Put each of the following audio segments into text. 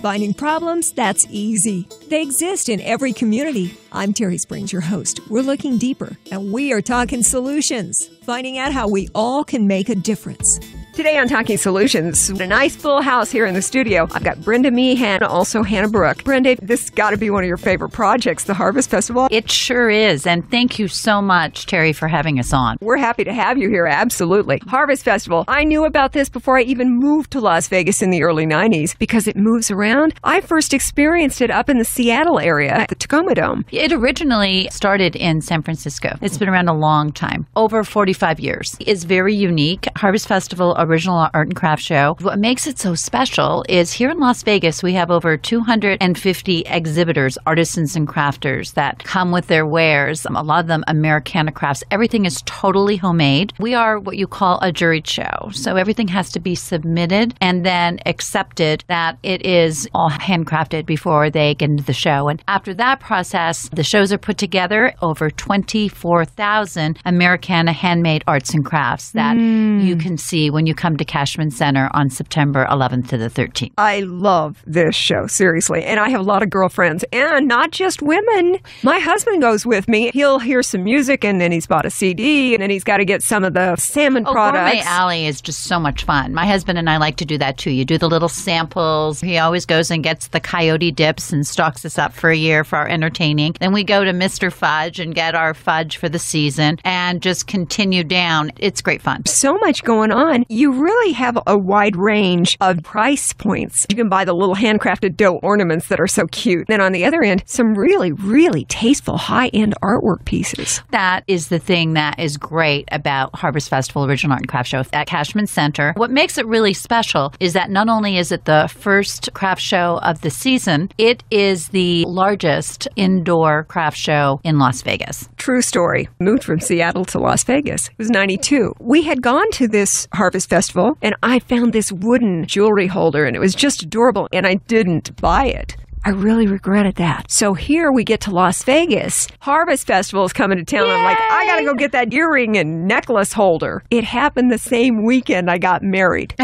Finding problems? That's easy. They exist in every community. I'm Terry Springs, your host. We're looking deeper, and we are talking solutions, finding out how we all can make a difference. Today on Talking Solutions, a nice full house here in the studio. I've got Brenda Meehan, also Hannah Brooke. Brenda, this has got to be one of your favorite projects, the Harvest Festival. It sure is, and thank you so much, Terry, for having us on. We're happy to have you here, absolutely. Harvest Festival. I knew about this before I even moved to Las Vegas in the early 90s because it moves around. I first experienced it up in the Seattle area at the Tacoma Dome. It originally started in San Francisco. It's been around a long time, over 45 years. It's very unique. Harvest Festival, original art and craft show. What makes it so special is here in Las Vegas, we have over 250 exhibitors, artisans and crafters that come with their wares. A lot of them Americana crafts. Everything is totally homemade. We are what you call a juried show. So everything has to be submitted and then accepted that it is all handcrafted before they get into the show. And after that process, the shows are put together. Over 24,000 Americana handmade arts and crafts that you can see when you come to Cashman Center on September 11th to the 13th. I love this show, seriously. And I have a lot of girlfriends, and not just women. My husband goes with me. He'll hear some music, and then he's bought a CD, and then he's got to get some of the salmon products. Gourmet Alley is just so much fun. My husband and I like to do that, too. You do the little samples. He always goes and gets the coyote dips and stocks us up for a year for our entertaining. Then we go to Mr. Fudge and get our fudge for the season and just continue down. It's great fun. So much going on. You really have a wide range of price points. You can buy the little handcrafted dough ornaments that are so cute. Then on the other end, some really, really tasteful high-end artwork pieces. That is the thing that is great about Harvest Festival Original Art and Craft Show at Cashman Center. What makes it really special is that not only is it the first craft show of the season, it is the largest indoor craft show in Las Vegas. True story. Moved from Seattle to Las Vegas. It was 92. We had gone to this Harvest Festival, and I found this wooden jewelry holder, and it was just adorable, and I didn't buy it. I really regretted that. So here we get to Las Vegas. Harvest Festival is coming to town. Yay! I'm like, I got to go get that earring and necklace holder. It happened the same weekend I got married.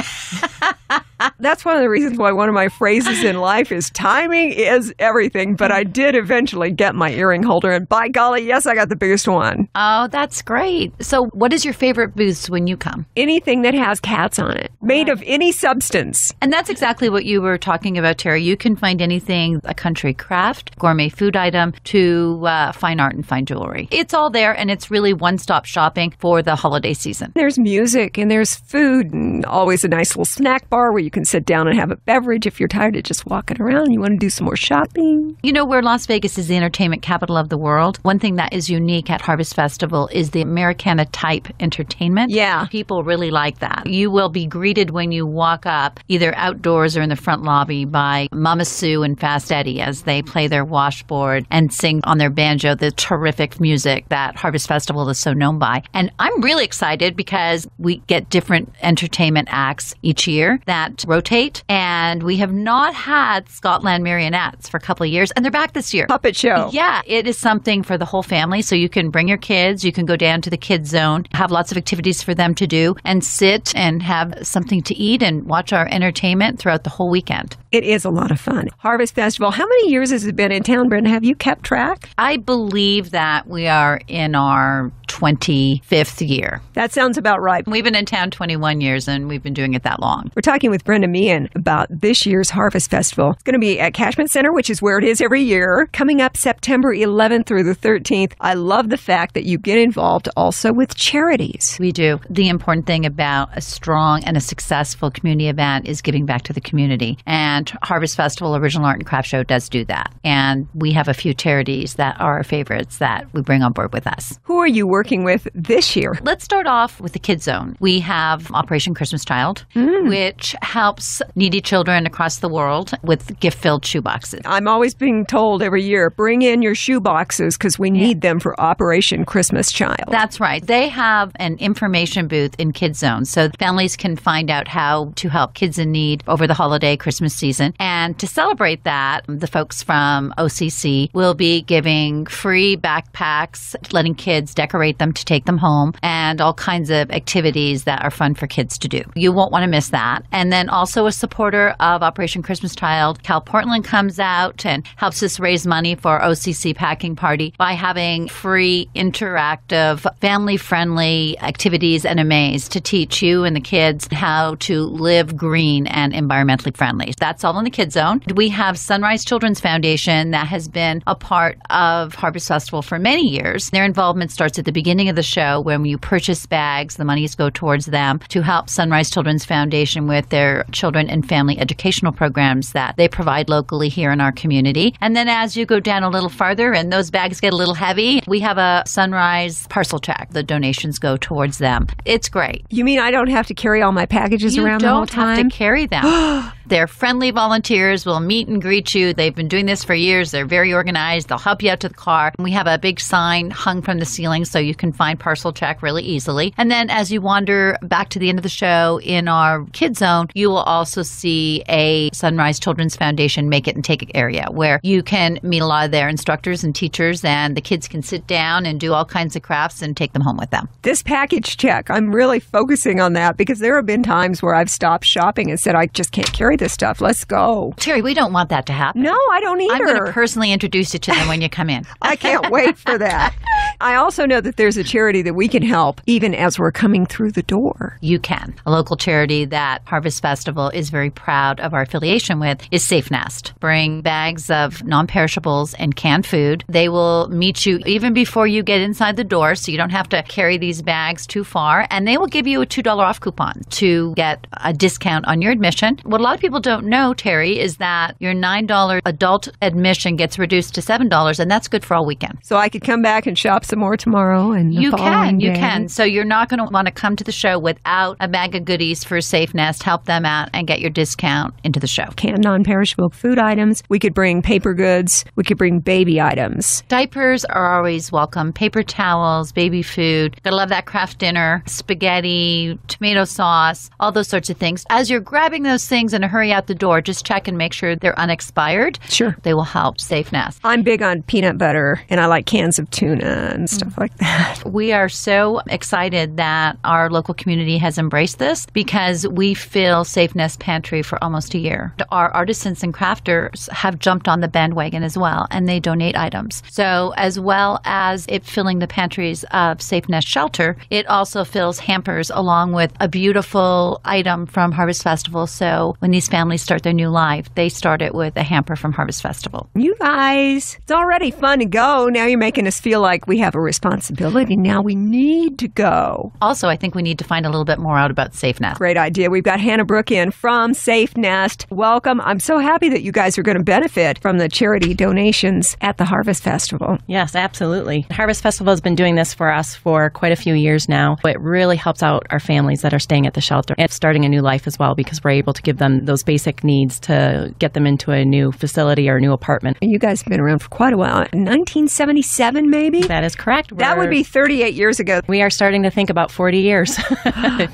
That's one of the reasons why one of my phrases in life is timing is everything. But I did eventually get my earring holder. And by golly, yes, I got the biggest one. Oh, that's great. So what is your favorite booth when you come? Anything that has cats on it, made of any substance. And that's exactly what you were talking about, Terry. You can find anything, a country craft, gourmet food item, to fine art and fine jewelry. It's all there, and it's really one-stop shopping for the holiday season. There's music, and there's food, and always a nice little snack bar where you can sit down and have a beverage if you're tired of just walking around. You want to do some more shopping. You know, where Las Vegas is the entertainment capital of the world, one thing that is unique at Harvest Festival is the Americana type entertainment. Yeah. People really like that. You will be greeted when you walk up, either outdoors or in the front lobby, by Mama Sue and Fast Eddie as they play their washboard and sing on their banjo the terrific music that Harvest Festival is so known by. And I'm really excited because we get different entertainment acts each year that rotate, and we have not had Scotland Marionettes for a couple of years, and they're back this year. Puppet show. Yeah, it is something for the whole family, so you can bring your kids, you can go down to the kids zone, have lots of activities for them to do, and sit and have something to eat and watch our entertainment throughout the whole weekend. It is a lot of fun. Harvest Festival, how many years has it been in town, Brenda? Have you kept track? I believe that we are in our 25th year. That sounds about right. We've been in town 21 years, and we've been doing it that long. We're talking with Brenda Meehan about this year's Harvest Festival. It's going to be at Cashman Center, which is where it is every year, coming up September 11th through the 13th. I love the fact that you get involved also with charities. We do. The important thing about a strong and a successful community event is giving back to the community. And Harvest Festival Original Art and Craft Show does do that. And we have a few charities that are our favorites that we bring on board with us. Who are you working with this year? Let's start off with the Kids Zone. We have Operation Christmas Child, which helps needy children across the world with gift-filled shoeboxes. I'm always being told every year, bring in your shoeboxes because we need them for Operation Christmas Child. That's right. They have an information booth in Kids Zone, so families can find out how to help kids in need over the holiday Christmas season. And to celebrate that, the folks from OCC will be giving free backpacks, letting kids decorate decorate them to take them home, and all kinds of activities that are fun for kids to do. You won't want to miss that. And then also a supporter of Operation Christmas Child, Cal Portland comes out and helps us raise money for OCC Packing Party by having free, interactive, family-friendly activities and AMAZE to teach you and the kids how to live green and environmentally friendly. That's all in the Kids Zone. We have Sunrise Children's Foundation that has been a part of Harvest Festival for many years. Their involvement starts at the beginning of the show when you purchase bags. The monies go towards them to help Sunrise Children's Foundation with their children and family educational programs that they provide locally here in our community. And then as you go down a little farther and those bags get a little heavy, we have a Sunrise parcel check. The donations go towards them. It's great. You mean I don't have to carry all my packages around the whole time? You don't have to carry them. They're friendly volunteers, will meet and greet you. They've been doing this for years. They're very organized. They'll help you out to the car. We have a big sign hung from the ceiling so you can find Parcel Check really easily. And then as you wander back to the end of the show in our Kids Zone, you will also see a Sunrise Children's Foundation Make It and Take It area where you can meet a lot of their instructors and teachers, and the kids can sit down and do all kinds of crafts and take them home with them. This package check, I'm really focusing on that because there have been times where I've stopped shopping and said, I just can't carry this stuff. Let's go. Terry, we don't want that to happen. No, I don't either. I'm going to personally introduce you to them when you come in. I can't wait for that. I also know that there's a charity that we can help even as we're coming through the door. You can. A local charity that Harvest Festival is very proud of our affiliation with is Safe Nest. Bring bags of non-perishables and canned food. They will meet you even before you get inside the door, so you don't have to carry these bags too far. And they will give you a $2 off coupon to get a discount on your admission. What a lot of people don't know, Terry, is that your $9 adult admission gets reduced to $7, and that's good for all weekend. So I could come back and shop some more tomorrow and the following day. You can. So you're not going to want to come to the show without a bag of goodies for Safe Nest. Help them out and get your discount into the show. Canned non-perishable food items. We could bring paper goods. We could bring baby items. Diapers are always welcome. Paper towels, baby food. Gotta love that craft dinner, spaghetti, tomato sauce, all those sorts of things. As you're grabbing those things in a hurry out the door, just check and make sure they're unexpired. Sure. They will help Safe Nest. I'm big on peanut butter, and I like cans of tuna and stuff like that. We are so excited that our local community has embraced this because we fill Safe Nest Pantry for almost a year. Our artisans and crafters have jumped on the bandwagon as well, and they donate items. So as well as it filling the pantries of Safe Nest Shelter, it also fills hampers along with a beautiful item from Harvest Festival. So when these families start their new life, they start it with a hamper from Harvest Festival. You guys, it's already fun to go. Now you're making us feel like we have a responsibility. Now we need to go. Also, I think we need to find a little bit more out about Safe Nest. Great idea. We've got Hannah Brooke in from Safe Nest. Welcome. I'm so happy that you guys are going to benefit from the charity donations at the Harvest Festival. Yes, absolutely. Harvest Festival has been doing this for us for quite a few years now. It really helps out our families that are staying at the shelter and starting a new life as well, because we're able to give them those basic needs to get them into a new facility or a new apartment. You guys have been around for quite a while. 1977, maybe? That is correct. That would be 38 years ago. We are starting to think about 40 years.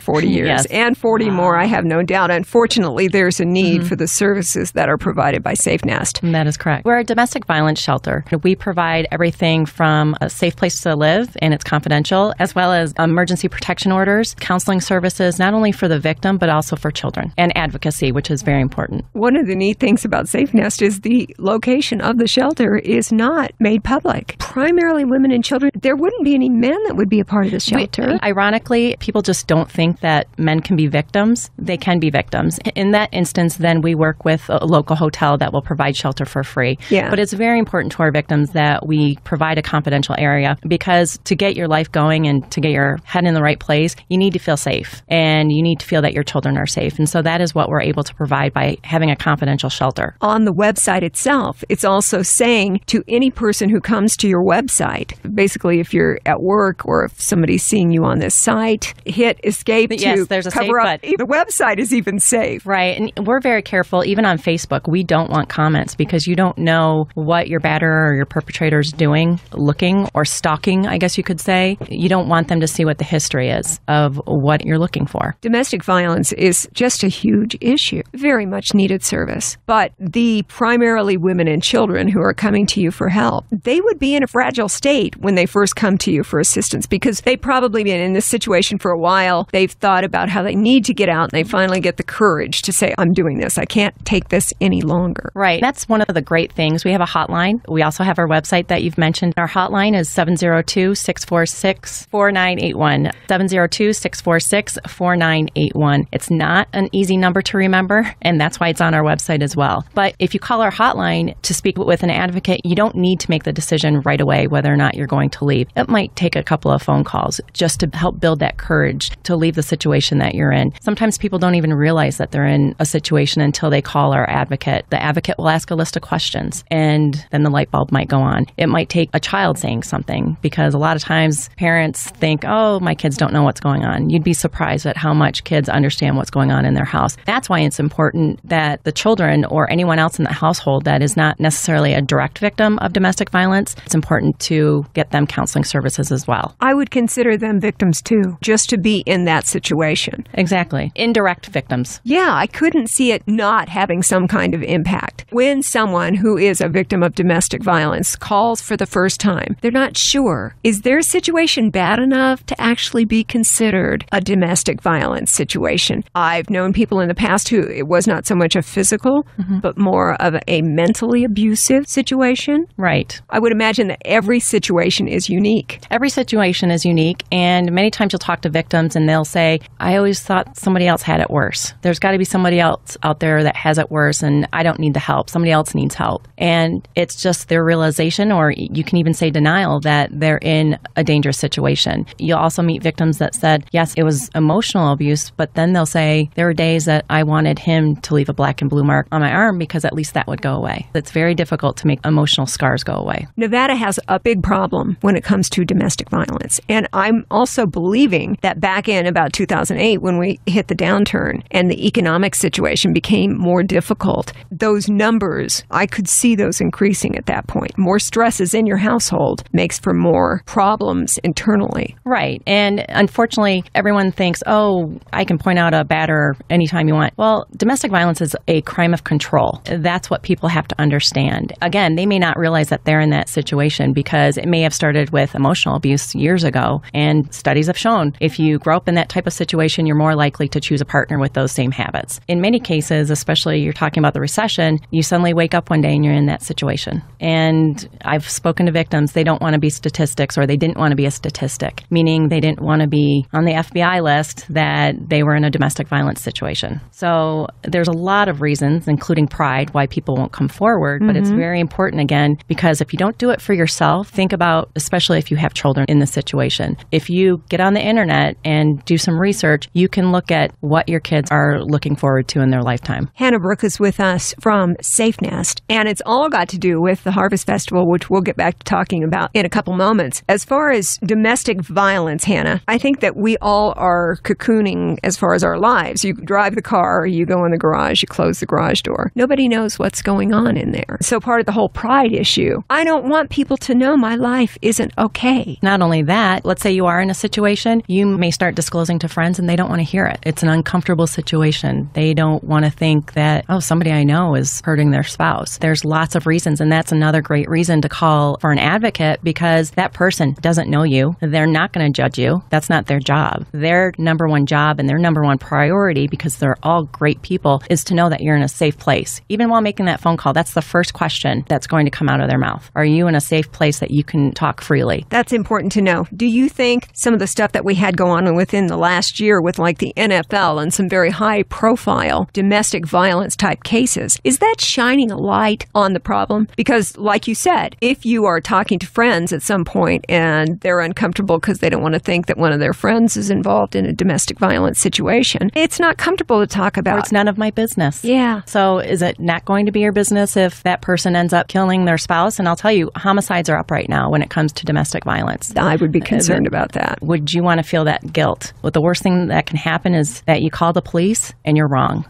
40 years. Yes. And 40 more, I have no doubt. Unfortunately, there's a need for the services that are provided by Safe Nest. That is correct. We're a domestic violence shelter. We provide everything from a safe place to live, and it's confidential, as well as emergency protection orders, counseling services, not only for the victim, but also for children, and advocacy, which is very important. One of the neat things about Safe Nest is the location of the shelter is not made public. Primarily women and children. There wouldn't be any men that would be a part of the shelter. Ironically, people just don't think that men can be victims. They can be victims. In that instance, then we work with a local hotel that will provide shelter for free. Yeah. But it's very important to our victims that we provide a confidential area, because to get your life going and to get your head in the right place, you need to feel safe, and you need to feel that your children are safe. And so that is what we're able to provide by having a confidential shelter. On the website itself, it's also saying to any person who comes to your website, basically if you're at work or if somebody's seeing you on this site, hit escape Yes, there's a cover safe up. button. The website is even safe. Right. And we're very careful. Even on Facebook, we don't want comments, because you don't know what your batterer or your perpetrator is doing, looking or stalking, I guess you could say. You don't want them to see what the history is of what you're looking for. Domestic violence is just a huge issue, very much needed service. But the primarily women and children who are coming to you for help, they would be in a fragile state when they first come to you for assistance? Because they've probably been in this situation for a while. They've thought about how they need to get out, and they finally get the courage to say, I'm doing this. I can't take this any longer. Right. That's one of the great things. We have a hotline. We also have our website that you've mentioned. Our hotline is 702-646-4981. 702-646-4981. It's not an easy number to remember, and that's why it's on our website as well. But if you call our hotline to speak with an advocate, you don't need to make the decision right away whether or not you're going to leave. It might take a couple of phone calls just to help build that courage to leave the situation that you're in. Sometimes people don't even realize that they're in a situation until they call our advocate. The advocate will ask a list of questions, and then the light bulb might go on. It might take a child saying something, because a lot of times parents think, oh, my kids don't know what's going on. You'd be surprised at how much kids understand what's going on in their house. That's why it's important that the children or anyone else in the household that is not necessarily a direct victim of domestic violence, it's important to get them counseling services as well. I would consider them victims too, just to be in that situation. Exactly. Indirect victims. Yeah, I couldn't see it not having some kind of impact. When someone who is a victim of domestic violence calls for the first time, they're not sure, is their situation bad enough to actually be considered a domestic violence situation? I've known people in the past who it was not so much a physical, but more of a mentally abusive situation. Right. I would imagine that every situation is unique. Every situation is unique, and many times you'll talk to victims and they'll say, I always thought somebody else had it worse. There's got to be somebody else out there that has it worse, and I don't need the help. Somebody else needs help. And it's just their realization, or you can even say denial, that they're in a dangerous situation. You'll also meet victims that said, yes, it was emotional abuse, but then they'll say, there were days that I wanted him to leave a black and blue mark on my arm because at least that would go away. It's very difficult to make emotional scars go away. Nevada has a big problem when it comes to domestic violence. And I'm also believing that back in about 2008, when we hit the downturn and the economic situation became more difficult, those numbers, I could see those increasing at that point. More stresses in your household makes for more problems internally. Right. And unfortunately, everyone thinks, oh, I can point out a batter anytime you want. Well, domestic violence is a crime of control. That's what people have to understand. Again, they may not realize that they're in that situation because it may have started with emotional abuse years ago. And studies have shown if you grow up in that type of situation, you're more likely to choose a partner with those same habits. In many cases, especially you're talking about the recession, you suddenly wake up one day and you're in that situation. And I've spoken to victims, they don't want to be statistics, or they didn't want to be a statistic, meaning they didn't want to be on the FBI list that they were in a domestic violence situation. So there's a lot of reasons, including pride, why people won't come forward. But it's very important, again, because if you don't do it for yourself, think about, especially if you have children in this situation, if you get on the internet and do some research, you can look at what your kids are looking forward to in their lifetime. Hannah Brooke is with us from Safe Nest, and it's all got to do with the Harvest Festival, which we'll get back to talking about in a couple moments. As far as domestic violence, Hannah, I think that we all are cocooning as far as our lives. You drive the car, you go in the garage, you close the garage door. Nobody knows what's going on in there. So part of the whole pride issue, I don't want people to know my life isn't okay. Not only that, let's say you are in a situation, you may start disclosing to friends and they don't want to hear it. It's an uncomfortable situation. They don't want to think that, oh, somebody I know is hurting their spouse. There's lots of reasons, and that's another great reason to call for an advocate, because that person doesn't know you. They're not going to judge you. That's not their job. Their number one job and their number one priority, because they're all great people, is to know that you're in a safe place. Even while making that phone call, that's the first question that's going to come out of their mouth. Are you in a safe place that you can talk freely? That's important to know. Do you think some of the stuff that we had go on within the last year with like the NFL and some very high profile domestic violence type cases, is that shining a light on the problem? Because like you said, if you are talking to friends at some point and they're uncomfortable because they don't want to think that one of their friends is involved in a domestic violence situation, it's not comfortable to talk about. Or it's none of my business. Yeah. So is it not going to be your business if that person ends up killing their spouse? And I'll tell you, homicides are up right now when it comes to domestic violence. I would be concerned about that. Would you want to feel that guilt? Well, the worst thing that can happen is that you call the police and you're wrong.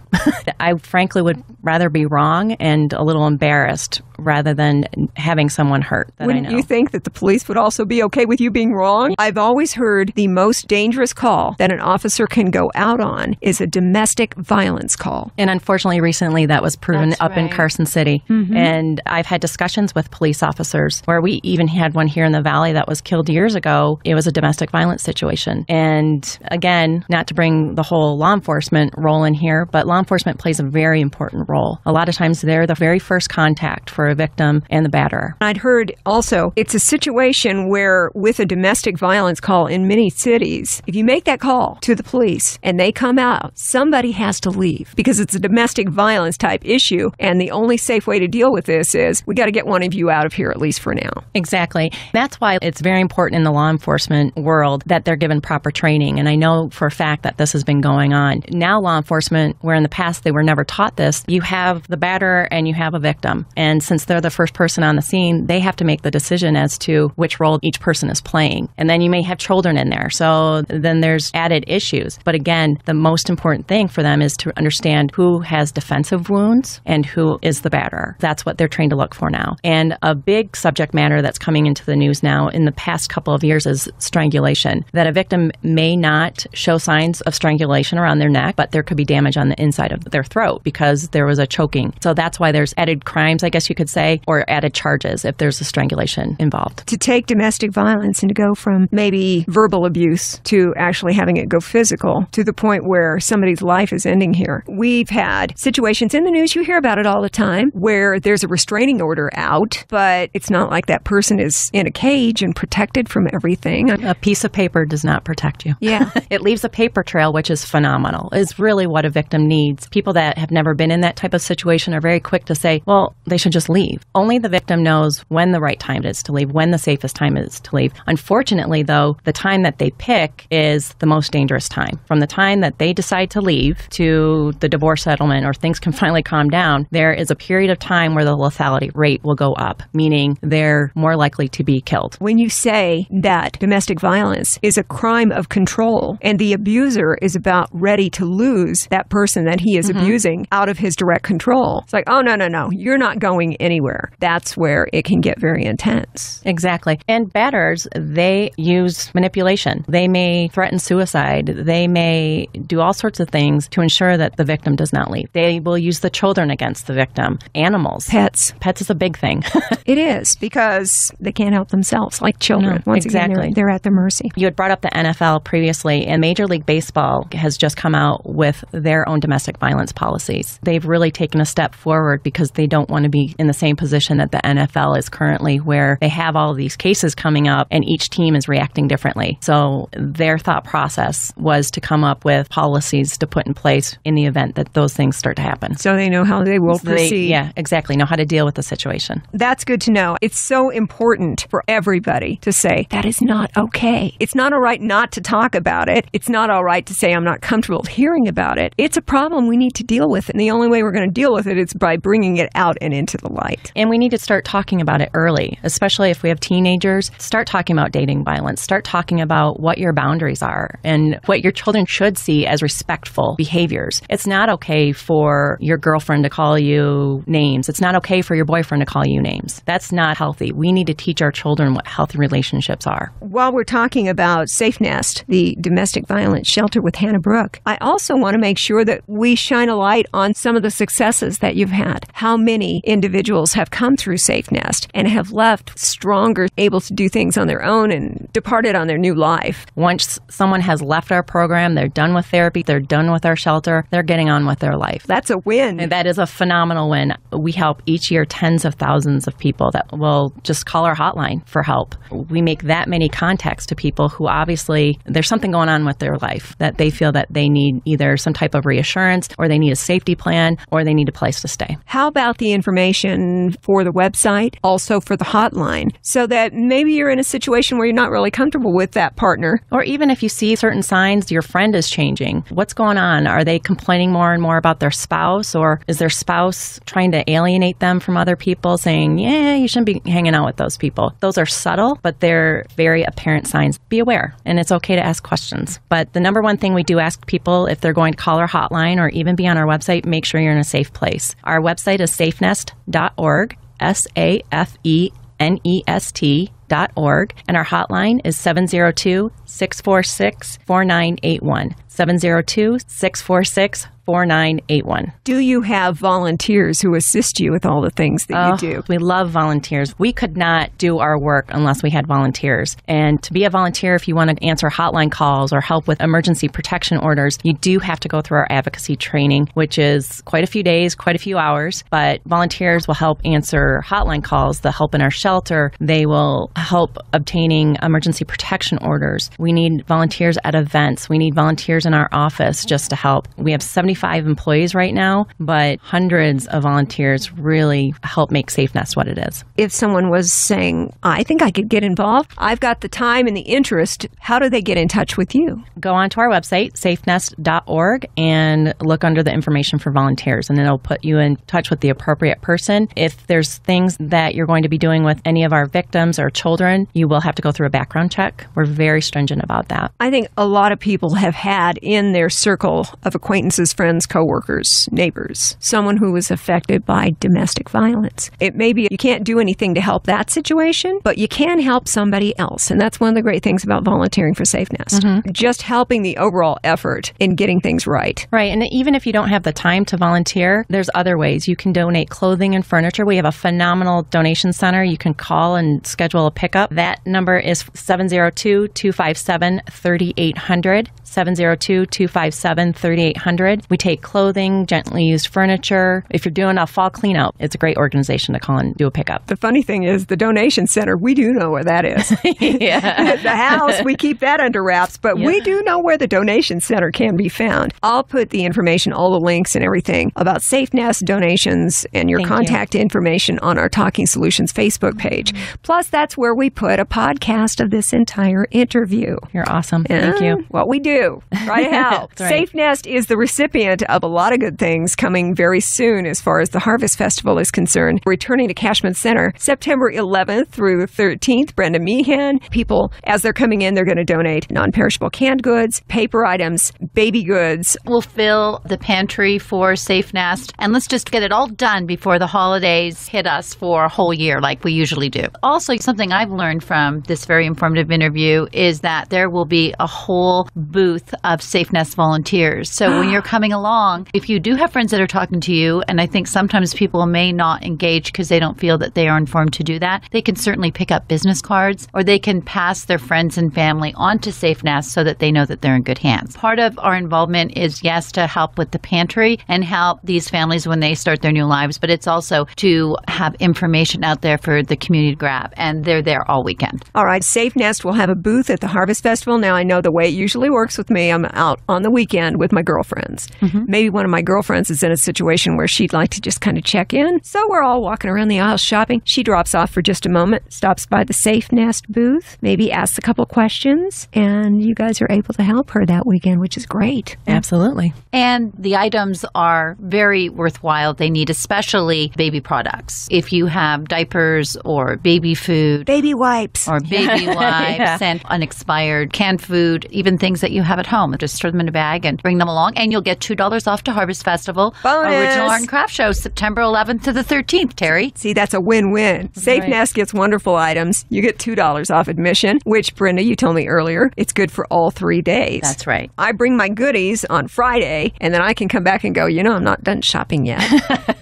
I frankly would rather be wrong and a little embarrassed rather than having someone hurt that Wouldn't I know. you think that the police would also be okay with you being wrong? I've always heard the most dangerous call that an officer can go out on is a domestic violence call. And unfortunately, recently that was proven That's up in right. Carson City. And I've had discussions with police officers where we even had one here in the Valley that was killed years ago. It was a domestic violence situation. And again, not to bring the whole law enforcement role in here, but law enforcement plays a very important role. A lot of times they're the very first contact for a victim and the batterer. I'd heard also it's a situation where with a domestic violence call in many cities, if you make that call to the police and they come out, somebody has to leave because it's a domestic violence type issue. And the only safe way to deal with this is we got to get one of you out of here, at least for now. Exactly. That's why it's very important in the law enforcement world that they're given proper training. And I know for a fact that this has been going on. Now law enforcement, where in the past they were never taught this, you have the batterer and you have a victim. And since they're the first person on the scene, they have to make the decision as to which role each person is playing. And then you may have children in there. So then there's added issues. But again, the most important thing for them is to understand who has defensive wounds and who is the batterer. That's what they're trained to look for now. And a big subject matter that's coming into the news now in the past couple of years is strangulation. That a victim may not show signs of strangulation around their neck, but there could be damage on the inside of their throat because there was a choking. So that's why there's added crimes, I guess you could say, or added charges if there's a strangulation involved. To take domestic violence and to go from maybe verbal abuse to actually having it go physical to the point where somebody's life is ending here. We've had situations in the news, you hear about it all the time, where there's a restraining order out, but it's not like that person is in a cage and protected from everything. A piece of paper does not protect you. Yeah. It leaves a paper trail, which is phenomenal, is really what a victim needs. People that have never been in that type of situation are very quick to say, well, they should just leave. Only the victim knows when the right time is to leave, when the safest time is to leave. Unfortunately, though, the time that they pick is the most dangerous time. From the time that they decide to leave to the divorce settlement or things can finally calm down, there is a period of time where the lethality rate will go up, meaning they're more likely to be killed. When you say that domestic violence is a crime of control and the abuser is about ready to lose that person that he is abusing out of his direct control, it's like, oh, no, you're not going anywhere. That's where it can get very intense. Exactly. And batterers, they use manipulation. They may threaten suicide. They may do all sorts of things to ensure that the victim does not leave. They will use the children against the victim. Animals. Pets. Pets is a big thing. It is because they can't help themselves like children. No, Once exactly. again, they're at their mercy. You had brought up the NFL previously, and Major League Baseball has just come out with their own domestic violence policies. They've really taken a step forward because they don't want to be in the same position that the NFL is currently, where they have all of these cases coming up and each team is reacting differently. So their thought process was to come up with policies to put in place in the event that those things start to happen. So they know how they will proceed. Yeah, exactly. Know how to deal with the situation. That's good to know. It's so important for everybody to say, that is not okay. It's not all right not to talk about it. It's not all right to say, I'm not comfortable hearing about it. It's a problem we need to deal with. And the only way we're going to deal with it is by bringing it out and into the light. And we need to start talking about it early, especially if we have teenagers. Start talking about dating violence. Start talking about what your boundaries are and what your children should see as respectful behaviors. It's not okay for your girlfriend to call you names. It's not okay for your boyfriend to call you names. That's not healthy. We need to teach our children what healthy relationships are. While we're talking about Safe Nest, the domestic violence shelter with Hannah Brooke, I also want to make sure that we shine a light on some of the successes that you've had. How many individuals have come through Safe Nest and have left stronger, able to do things on their own and departed on their new life? Once someone has left our program, they're done with therapy, they're done with our shelter, they're getting on with their life. That's a win. And that is a phenomenal win. We help each year tens of thousands of people that will just call our hotline for help. We make that many contacts to people who obviously there's something going on with their life that they feel that they need either some type of reassurance or they need a safety plan or they need a place to stay. How about the information for the website, also for the hotline, so that maybe you're in a situation where you're not really comfortable with that partner? Or even if you see certain signs your friend is changing, what's going on? Are they complaining more and more about their spouse, or is their spouse trying to alienate them from other people, saying, yeah, you shouldn't be hanging out with those people? Those are subtle, but they're very apparent signs. Be aware, and it's okay to ask questions. But the number one thing we do ask people if they're going to call our hotline or even be on our website, make sure you're in a safe place. Our website is safenest.org. safenest.org, and our hotline is 702-646-4981. 702-646-4981. Do you have volunteers who assist you with all the things that you do? We love volunteers. We could not do our work unless we had volunteers. And to be a volunteer, if you want to answer hotline calls or help with emergency protection orders, you do have to go through our advocacy training, which is quite a few days, quite a few hours. But volunteers will help answer hotline calls. They'll help in our shelter. They will help obtaining emergency protection orders. We need volunteers at events. We need volunteers in our office just to help. We have 75 employees right now, but hundreds of volunteers really help make Safe Nest what it is. If someone was saying, I think I could get involved, I've got the time and the interest, how do they get in touch with you? Go onto our website, safenest.org, and look under the information for volunteers, and it'll put you in touch with the appropriate person. If there's things that you're going to be doing with any of our victims or children, you will have to go through a background check. We're very stringent about that. I think a lot of people have had in their circle of acquaintances, friends, coworkers, neighbors, someone who was affected by domestic violence. It may be you can't do anything to help that situation, but you can help somebody else. And that's one of the great things about volunteering for Safe Nest. Mm-hmm. Just helping the overall effort in getting things right. Right. And even if you don't have the time to volunteer, there's other ways. You can donate clothing and furniture. We have a phenomenal donation center. You can call and schedule a pickup. That number is 702-257-3800. 702-257-3800. We take clothing, gently used furniture. If you're doing a fall cleanout, it's a great organization to call and do a pickup. The funny thing is the donation center, we do know where that is. Yeah. The house, we keep that under wraps, but we do know where the donation center can be found. I'll put the information, all the links and everything about Safe Nest donations and your contact information on our Talking Solutions Facebook page. Plus, that's where we put a podcast of this entire interview. You're awesome. Thank you. What we do. Try to help. Right. Safe Nest is the recipient of a lot of good things coming very soon as far as the Harvest Festival is concerned. Returning to Cashman Center September 11th through 13th. Brenda Meehan. People, as they're coming in, they're going to donate non-perishable canned goods, paper items, baby goods. We'll fill the pantry for Safe Nest, and let's just get it all done before the holidays hit us for a whole year like we usually do. Also, something I've learned from this very informative interview is that there will be a whole booth of Safe Nest volunteers. So when you're coming along, if you do have friends that are talking to you, and I think sometimes people may not engage because they don't feel that they are informed to do that, they can certainly pick up business cards, or they can pass their friends and family on to Safe Nest so that they know that they're in good hands. Part of our involvement is, yes, to help with the pantry and help these families when they start their new lives, but it's also to have information out there for the community to grab, and they're there all weekend. All right, Safe Nest will have a booth at the Harvest Festival. Now, I know the way it usually works with me, I'm out on the weekend with my girlfriends. Mm-hmm. Maybe one of my girlfriends is in a situation where she'd like to just kind of check in. So we're all walking around the aisle shopping. She drops off for just a moment, stops by the Safe Nest booth, maybe asks a couple questions, and you guys are able to help her that weekend, which is great. Absolutely. And the items are very worthwhile. They need especially baby products. If you have diapers or baby food, baby wipes, or baby wipes and unexpired canned food, even things that you have at home, just throw them in a bag and bring them along, and you'll get $2 off to Harvest Festival. Bonus. Original Art and Craft Show, September 11th to the 13th, Terry. See, that's a win-win. Safe Nest gets wonderful items. You get $2 off admission, which, Brenda, you told me earlier, it's good for all 3 days. That's right. I bring my goodies on Friday, and then I can come back and go, I'm not done shopping yet,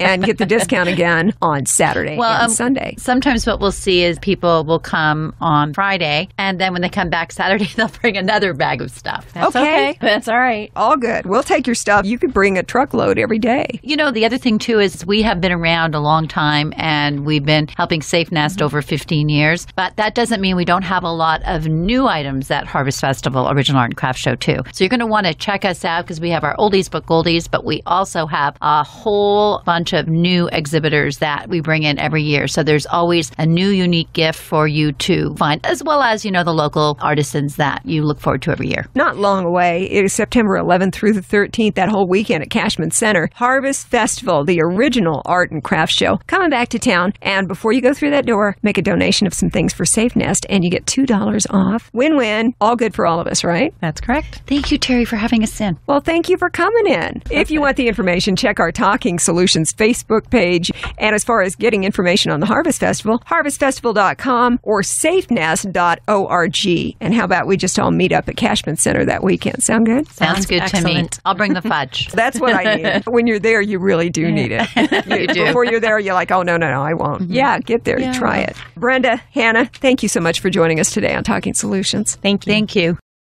and get the discount again on Saturday and Sunday. Sometimes what we'll see is people will come on Friday, and then when they come back Saturday, they'll bring another bag of stuff. That's okay. That's all right. All good. We'll take your stuff. You could bring a truckload every day. The other thing, too, is we have been around a long time, and we've been helping Safe Nest over 15 years. But that doesn't mean we don't have a lot of new items at Harvest Festival, Original Art and Craft Show, too. So you're going to want to check us out because we have our oldies but goldies, but we also have a whole bunch of new exhibitors that we bring in every year. So there's always a new, unique gift for you to find, as well as, the local artists medicines that you look forward to every year. Not long away. It is September 11th through the 13th, that whole weekend at Cashman Center. Harvest Festival, the original art and craft show, coming back to town. And before you go through that door, make a donation of some things for Safe Nest, and you get $2 off. Win-win. All good for all of us, right? That's correct. Thank you, Terry, for having us in. Well, thank you for coming in. If you want the information, check our Talking Solutions Facebook page. And as far as getting information on the Harvest Festival, harvestfestival.com or safenest.org. And how about we just all meet up at Cashman Center that weekend? Sound good? Sounds good excellent. to me. I'll bring the fudge. That's what I need. When you're there, you really do need it. You do. Before you're there, you're like, oh, no, I won't. Mm-hmm. Yeah, get there. Yeah. Try it. Brenda, Hannah, thank you so much for joining us today on Talking Solutions. Thank you. Thank you.